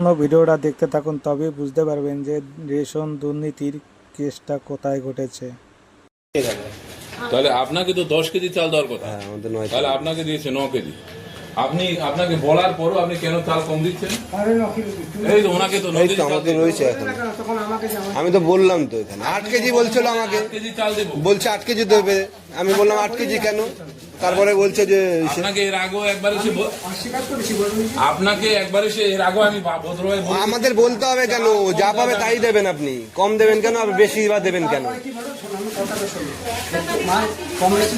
পুরো ভিডিওটা দেখতে থাকুন, তবেই বুঝতে পারবেন যে রেশন দুর্নীতির কেসটা কোথায় ঘটেছে। তাহলে আপনাকে তো 10 কেজি চাল দেওয়ার কথা, তাহলে আপনাকে দিয়েছে 9 কেজি। আপনাকে বলার পরও আপনি কেন চাল কম দিচ্ছেন? এই তো ওনাকে তো 9 কেজি চাল রয়েছে এখন। আমি তো বললাম তো এখানে 8 কেজি বলছিল আমাকে, 8 কেজি চাল দেবো। বলছে 8 কেজি দেবে। আমি বললাম 8 কেজি কেন? তারপরে বলছে যে আপনাকে এর আগেও একবার এসে আপনাকে একবার এসে এর আগেও আমি ভদ্রভাবে বলেছি। আমাদের বলতে হবে কেন? যা পাবে তাই দেবেন আপনি, কম দেবেন কেন? আর বেশি বা দেবেন কেন?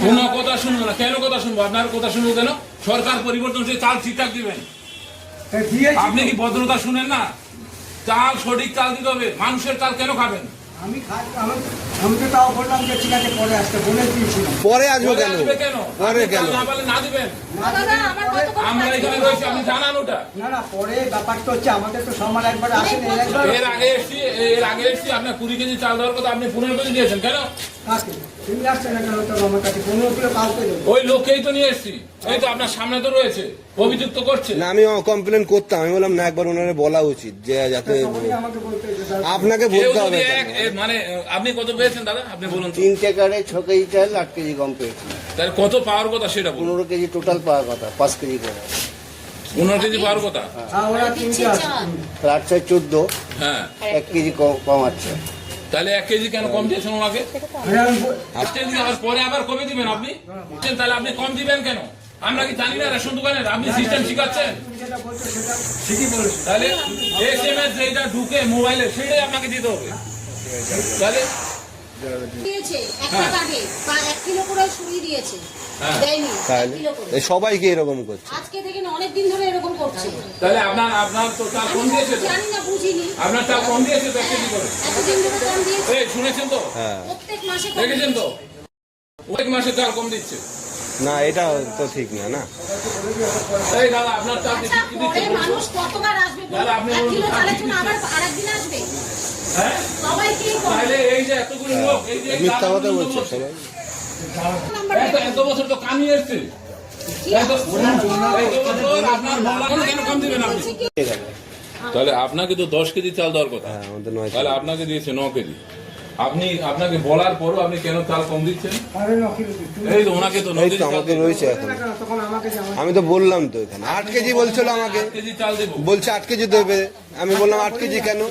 কোনো কথা শুনবো না। কেন কথা শুনবো? আপনার কথা শুনবো কেন? সরকার পরিবর্তন হচ্ছে, চাল ঠিকঠাক দিবেন। আপনি কি ভদ্রতা শুনেন না? চাল সঠিক চাল দিতে হবে। মানুষের চাল কেন খাবেন? আমি তো তাও বললাম যে ঠিক আছে পরে আসতে বলে দিয়েছিলাম। পরে আসবো কেন? কেন পরে কেন? না পারলে না দিবেন। আমরা এখানে রয়েছি, আপনি জানান ওটা। না পরে ব্যাপারটা হচ্ছে আমাদের তো সময় একবার আসেনি। এর আগে এসছি আপনার 20 কেজি চাল দেওয়ার কথা, আপনি 15 কেজি দিয়েছেন কেন? তুমি আসছেন না কেন? তো আমার কাছে 15 কিলো কালকে দেবো। ওই লোককেই তো নিয়ে এসছি। এই তো আপনার সামনে তো রয়েছে, অভিযুক্ত করছে। না, আমি কমপ্লেন করতাম। আমি বললাম না, একবার ওনারে বলা উচিত যে যাতে আমাকে বলতে হয়েছে, আপনাকে কেউ বলতে যদি হবে। মানে আপনি কত পেয়েছেন দাদা? আপনি বলুন তো। 3 টাকারে 6 কেজি চাল 8 কেজি কম পেয়েছি। তাহলে কত পাওয়ার কথা সেটা বলুন। 15 কেজি টোটাল পাওয়ার কথা, 5 কেজি করে। 15 কেজি পাওয়ার কথা। হ্যাঁ ওরা তিনটে আসছে। 8 6 14, হ্যাঁ, 1 কেজি কম আছে। তাহলে 1 কেজি কেন কম দিয়েছেন ওনাকে? আবার পরে আবার কবে দিবেন আপনি? তাহলে আপনি কম দিবেন কেন? আমরা কি জানি না রেশন দোকানের? আপনি সিস্টেম শিখাচ্ছেন। যেটা বলছো সেটা ঠিকই বলেছো। তাহলে SMS যেটা ঢুকে মোবাইলে সেটাই আপনাকে দিতে হবে। তাহলে দিয়েছে একটা আগে 1 কিলো করে সুই দিয়েছে, হ্যাঁ। দেয়নি 1 তাহলে কিলো করে। এই সবাইকে এরকম করছে। আজকে থেকে না, অনেক দিন ধরে এরকম করছে। তাহলে আপনার তো চাল কম আমি দিয়েছে তো? জানি না, বুঝিনি। আপনার চাল কম দিয়েছে তো 1 কেজি করে। এতদিন ধরে কম দিয়েছে, এই শুনেছেন তো? হ্যাঁ, প্রত্যেক মাসে কম দেখেছেন তো? দিয়েছে। প্রত্যেক মাসে চাল কম দিচ্ছে। না এটা তো ঠিক না। না এই দাদা আপনার চাল আচ্ছা, কি পরে দিচ্ছে? মানুষ কতবার আসবে বলুন? দাদা, আপনি 1 বলুন, কিলো চাল চালের কি জন্য আবার আরেকদিন আসবে? হ্যাঁ, সবাইকেই কম। তাহলে এই যে এতগুলো লোক, এই যে এই মিথ্যা দাদা কথা বলুন বলছে তো সবাই। নাম্বার এত বছর তো কামিয়ে এসছে। এত বছর আপনার বলা কেন কম দিবেন আপনি? তাহলে আপনাকে তো 10 কেজি চাল দেওয়ার কথা, হ্যাঁ, আমাদের 9 তাহলে আপনাকে দিয়েছে 9 কেজি। আপনাকে বলার পরও আপনি কেন চাল কম দিচ্ছেন? আরে 9 কিলো দিচ্ছি। এই তো ওনাকে তো 9 কেজি চাল আমাকে রয়েছে এখন। তখন আমাকে জানাই। আমি তো বললাম তো এখানে 8 কেজি বলছিল আমাকে, 8 কেজি চাল দেবো। বলছে 8 কেজি দেবে। আমি বললাম 8 কেজি কেন?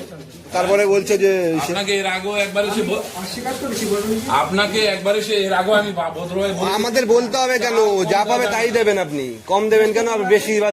তারপরে বলছে যে আপনাকে এর আগেও একবার এসে অস্বীকার করেছি বলুন। আপনাকে একবার এসে এর আগেও আমি ভদ্রভাবে বলেছি। আমাদের বলতে হবে কেন? যা পাবে তাই দেবেন আপনি, কম দেবেন কেন? আর বেশি বা